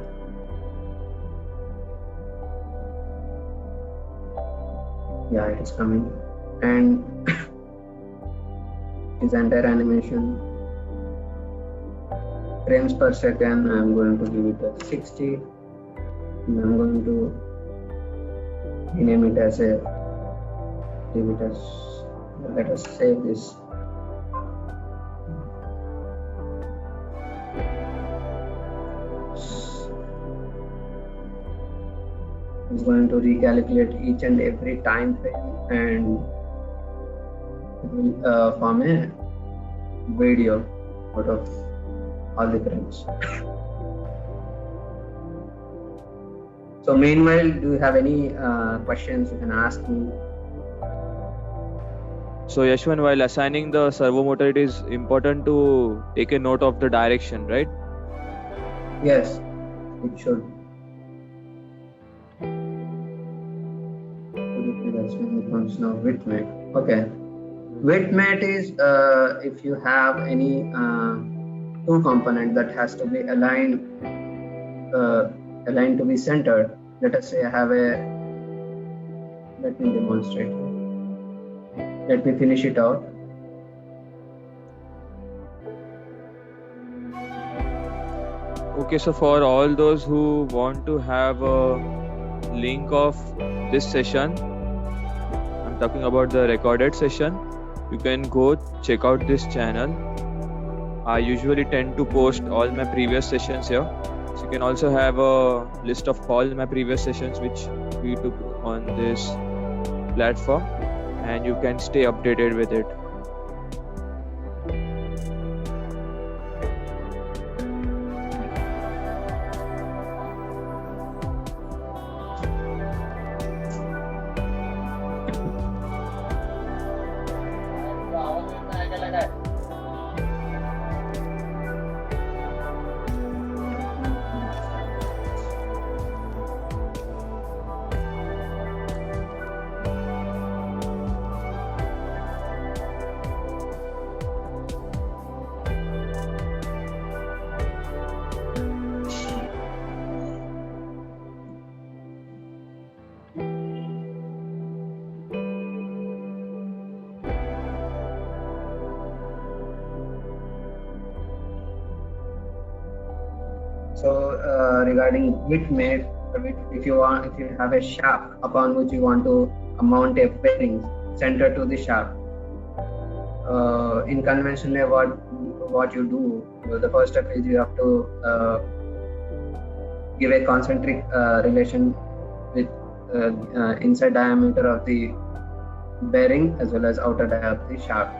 Yeah, it is coming. And this entire animation, frames per second, I'm going to give it a 60, and I'm going to rename it as a, give it as, let us save this. It's going to recalculate each and every time frame, and it will form a video out of all the frames. So meanwhile, do you have any questions you can ask me? So Yashwan, while assigning the servo motor, it is important to take a note of the direction, right? Yes, it should. That's when it comes now width mate. Okay, width mate is if you have any two component that has to be aligned to be centered. Let us say I have a, let me demonstrate. Let me finish it out. Okay, so for all those who want to have a link of this session, I'm talking about the recorded session, you can go check out this channel. I usually tend to post all my previous sessions here. So you can also have a list of all my previous sessions which we took on this platform, and you can stay updated with it. So regarding width mate, if you have a shaft upon which you want to mount a bearing center to the shaft, in conventional way, what you do, the first step is you have to give a concentric relation with inside diameter of the bearing as well as outer diameter of the shaft.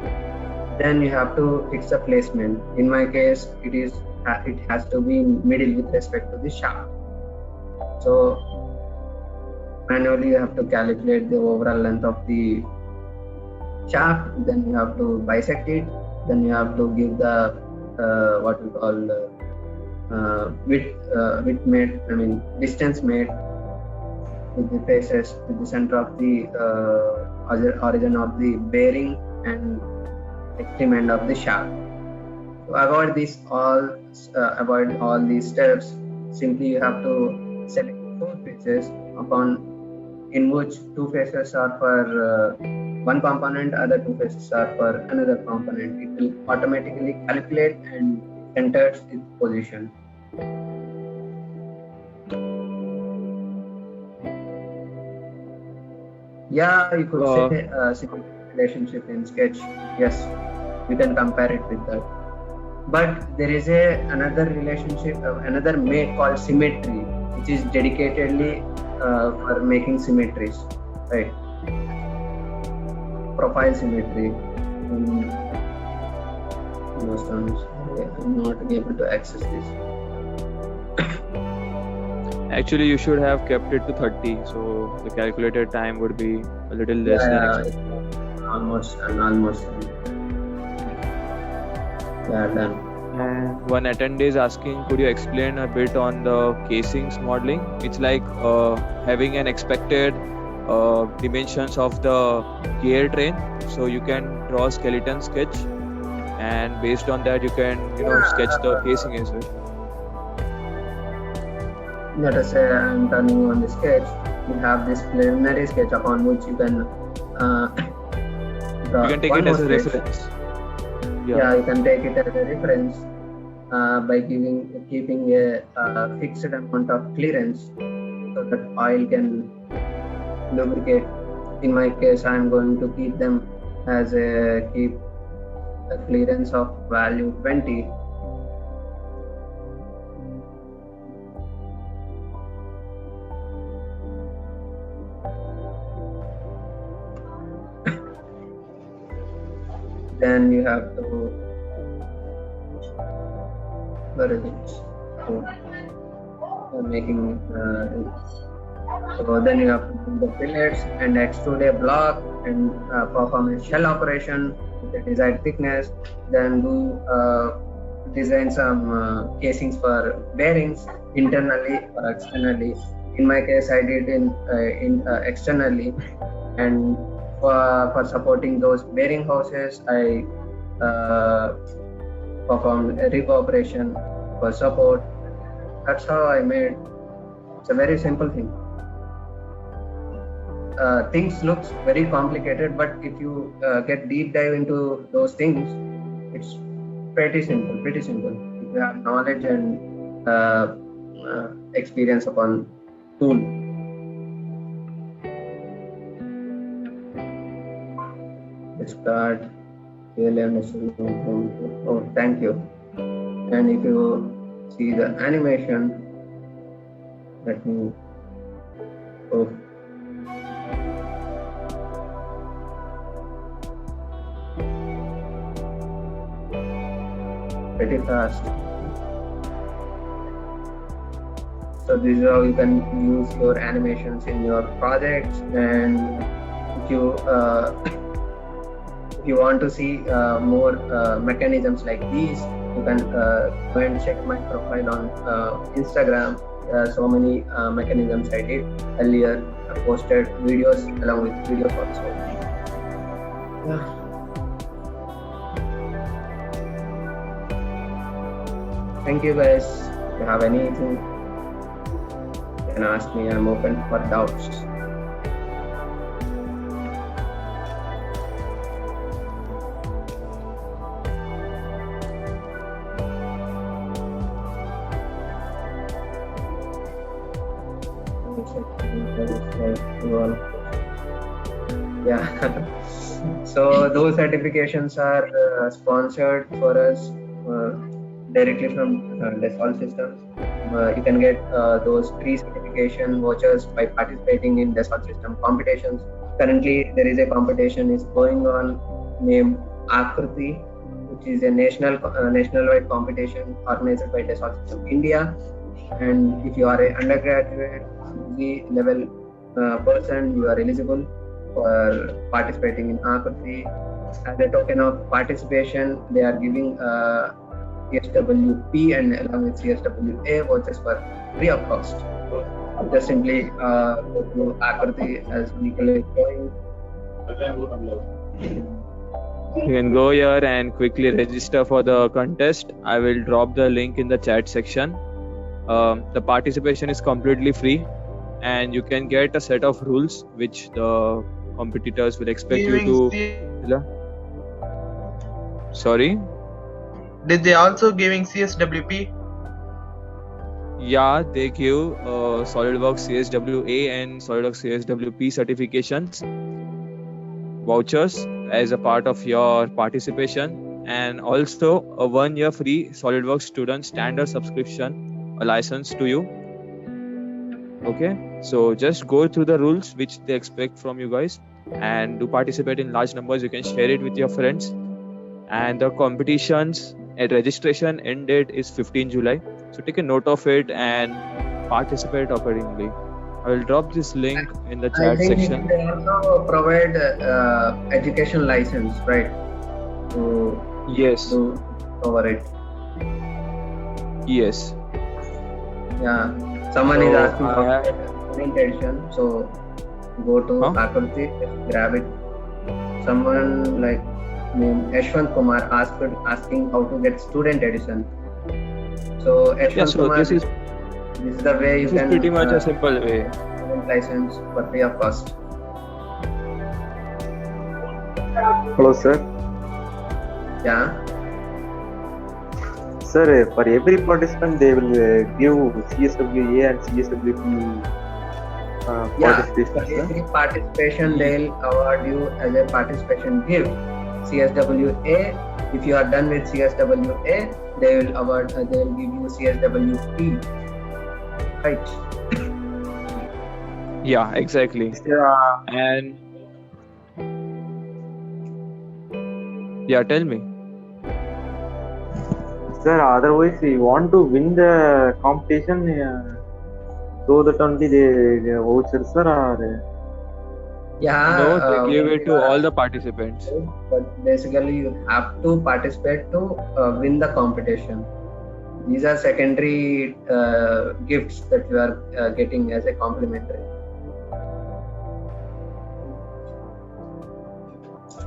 Then you have to fix the placement. In my case, it has to be middle with respect to the shaft. So manually you have to calculate the overall length of the shaft, then you have to bisect it, then you have to give the what we call width mate, distance mate with the faces, with the center of the origin of the bearing and extreme end of the shaft. To avoid all these steps, simply you have to select 4 faces in which 2 faces are for one component, other 2 faces are for another component. It will automatically calculate and enters its position. Yeah, you could say a similar relationship in Sketch. Yes, we can compare it with that. But there is another relationship, another mate called Symmetry, which is dedicatedly for making symmetries, right? Profile symmetry. Most times, I'm not able to access this. Actually, you should have kept it to 30, so the calculated time would be a little less than expected. Almost done. Yeah, done. And one attendee is asking, could you explain a bit on the casings modeling? It's like having an expected dimensions of the gear train, so you can draw a skeleton sketch, and based on that you can sketch the casing as well. Let us say I'm turning on the sketch. You have this preliminary sketch upon which you can draw. You can take it as a reference. Yeah, you can take it as a reference by keeping a fixed amount of clearance so that oil can lubricate. In my case, I'm going to keep them as a clearance of value 20. Then you have to making so then you have to do the fillets and extrude a block and perform a shell operation with the desired thickness. Then do design some casings for bearings internally or externally. In my case, I did in externally, and for supporting those bearing houses, I performed a rig operation for support. That's how I made. It's a very simple thing. Things looks very complicated, but if you get deep dive into those things, it's pretty simple. If you have knowledge and experience upon tool. Start really understood. Oh, thank you. And if you see the animation, let me. Oh. Pretty fast. So this is how you can use your animations in your projects, and if you want to see more mechanisms like these, you can go and check my profile on Instagram. There are so many mechanisms I did earlier. I posted videos along with videos also. Yeah. Thank you guys. If you have anything, you can ask me. I'm open for doubts. Yeah. So those certifications are sponsored for us directly from Dassault Systems. You can get those free certification vouchers by participating in Dassault System competitions. Currently, there is a competition is going on named Akriti, which is a nationwide competition organized by Dassault System India. And if you are an undergraduate level person, you are eligible for participating in Akriti. As a token of participation, they are giving CSWP and along with CSWA vouchers for free of cost. Just simply go to Akriti as Nikhil is showing. You can go here and quickly register for the contest. I will drop the link in the chat section. The participation is completely free, and you can get a set of rules which the competitors will expect you to. Sorry? Did they also giving CSWP? Yeah, they give SolidWorks CSWA and SolidWorks CSWP certifications, vouchers as a part of your participation, and also a 1-year free SolidWorks student standard subscription, a license to you. Okay, so just go through the rules which they expect from you guys, and do participate in large numbers. You can share it with your friends. And the competitions at registration end date is 15 July. So take a note of it and participate accordingly. I will drop this link in the I chat think section. they also provide education license, right? To Yes. cover it. Yes. Yeah. Someone is So, asking for student edition, so go to faculty, just grab it. Someone like named Yashwant Kumar asking how to get student edition. So Yashwant Kumar, this is the way you can pretty much a simple way. student license for free of cost. Hello, sir. Yeah. Sir, for every participant, they will give CSWA and CSWP participation. For every participation, they'll award you as a participation gift. CSWA, if you are done with CSWA, they will give you CSWP. Right. Yeah, exactly. And yeah, tell me. Sir, otherwise, we want to win the competition, so that only the vouchers, sir, or Yeah. No, they give it to all the participants. But basically, you have to participate to win the competition. These are secondary gifts that you are getting as a complimentary.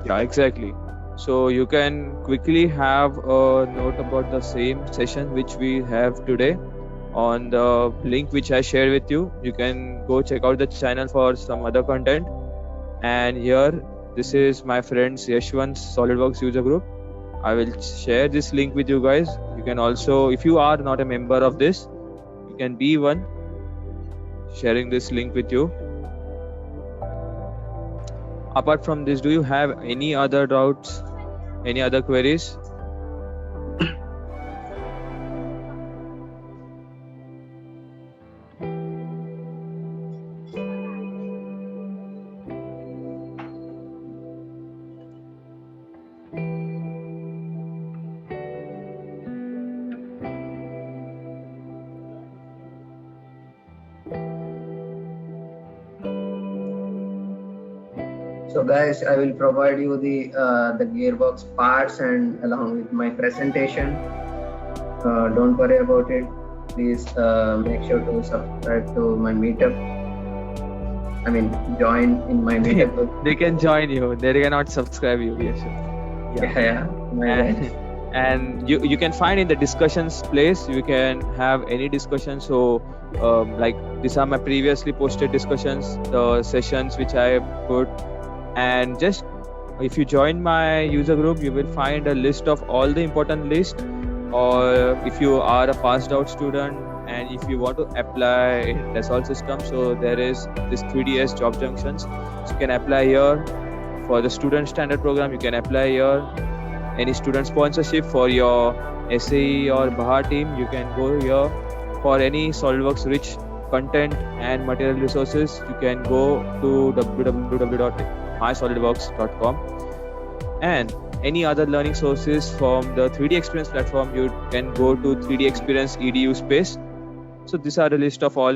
Yeah, exactly. So you can quickly have a note about the same session which we have today on the link which I shared with you. You can go check out the channel for some other content. And here, this is my friend's Yashwant's SolidWorks user group. I will share this link with you guys. You can also, if you are not a member of this, you can be one, sharing this link with you. Apart from this, do you have any other doubts, any other queries? So guys, I will provide you the gearbox parts and along with my presentation. Don't worry about it. Please make sure to subscribe to my meetup. I mean, join in my meetup group. They can join you. They cannot subscribe you. Yes. Yeah. And you can find in the discussions place. You can have any discussion. So like these are my previously posted discussions, the sessions which I put. And just if you join my user group, you will find a list of all the important list. Or if you are a passed out student and if you want to apply in Dassault system, so there is this 3DS job junctions. So you can apply here for the student standard program. You can apply here. Any student sponsorship for your SAE or Baha team, you can go here. For any SolidWorks rich content and material resources, you can go to www.mysolidworks.com. And any other learning sources from the 3D Experience platform, you can go to 3D Experience EDU space. So these are the list of all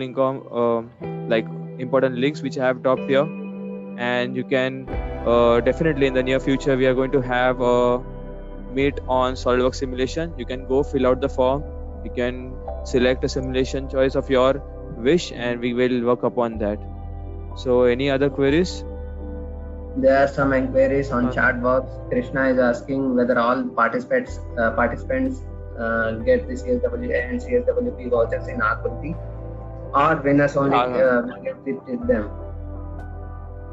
like important links which I have dropped here. And you can definitely in the near future, we are going to have a meet on SolidWorks simulation. You can go fill out the form. You can select a simulation choice of your wish and we will work upon that. So any other queries? There are some inquiries on Uh, chat box. Krishna is asking whether all participants get the CSWA and CSWP vouchers in Akurti, or winners only get it with them.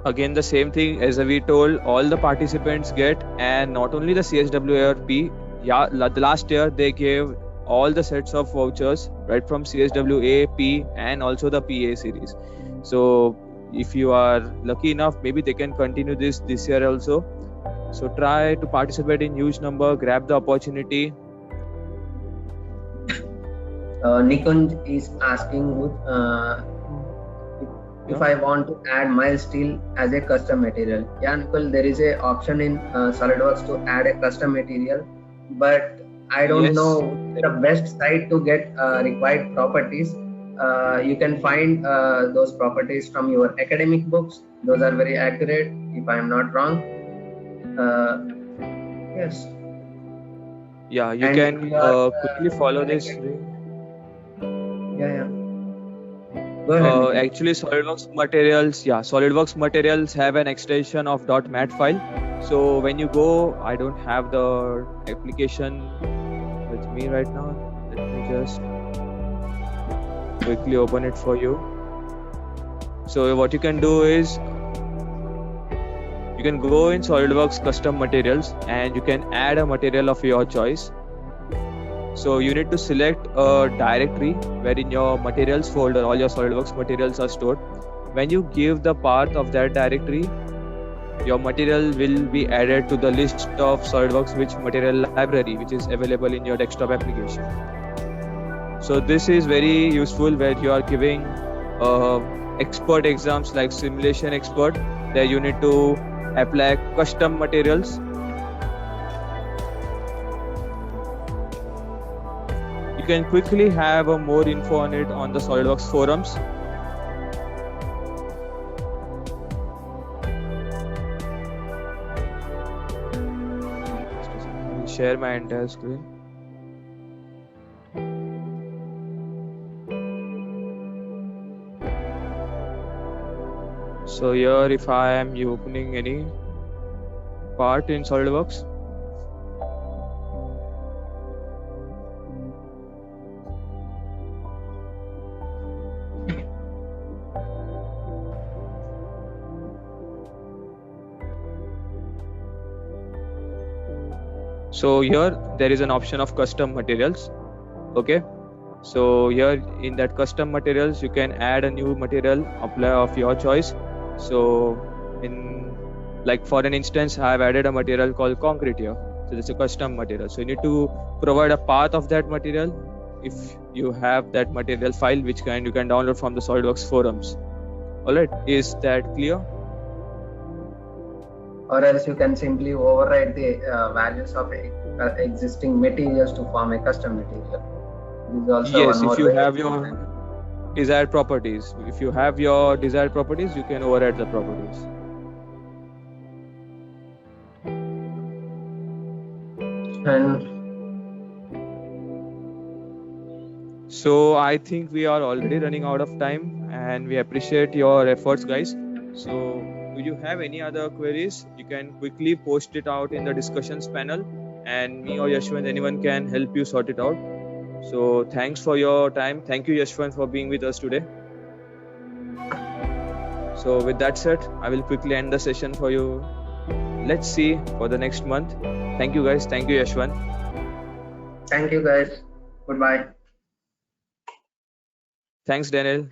Again, the same thing as we told, all the participants get, and not only the CSWA or P. Yeah, the last year they gave all the sets of vouchers right from CSWA, P, and also the PA series. So if you are lucky enough, maybe they can continue this year also. So try to participate in huge number, grab the opportunity. Nikunj is asking if I want to add mild steel as a custom material. Yeah, Nikul, there is a option in SolidWorks to add a custom material, but I don't Yes. know the best site to get required properties. You can find those properties from your academic books. Those are very accurate, if I am not wrong. Yes. Yeah, you And can if you are, quickly follow this. Yeah. Go ahead, Nikunj. Actually, SolidWorks materials have an extension of .mat file. So when you go, I don't have the application with me right now. Let me just quickly open it for you. So what you can do is you can go in SolidWorks custom materials and you can add a material of your choice. So you need to select a directory wherein your materials folder, all your SolidWorks materials are stored. When you give the path of that directory, your material will be added to the list of SolidWorks which material library which is available in your desktop application. So this is very useful where you are giving expert exams like simulation expert. There you need to apply custom materials. You can quickly have more info on it on the SolidWorks forums. I'll share my entire screen. So here, if I am opening any part in SolidWorks, so here there is an option of custom materials. Okay, so here in that custom materials you can add a new material apply of your choice. So in, like for an instance, I have added a material called concrete here. So this is a custom material. So you need to provide a path of that material if you have that material file, which you can download from the SolidWorks forums. Alright, is that clear? Or else you can simply override the values of existing materials to form a custom material. This is also Yes, one more if you way. have your desired properties. If you have your desired properties, you can override the properties. And so I think we are already running out of time and we appreciate your efforts, guys. So do you have any other queries? You can quickly post it out in the discussions panel and me or Yashwant, anyone can help you sort it out. So thanks for your time. Thank you, Yashwant, for being with us today. So with that said, I will quickly end the session for you. Let's see for the next month. Thank you, guys. Thank you, Yashwant. thank you guys. Goodbye. Thanks, Daniel.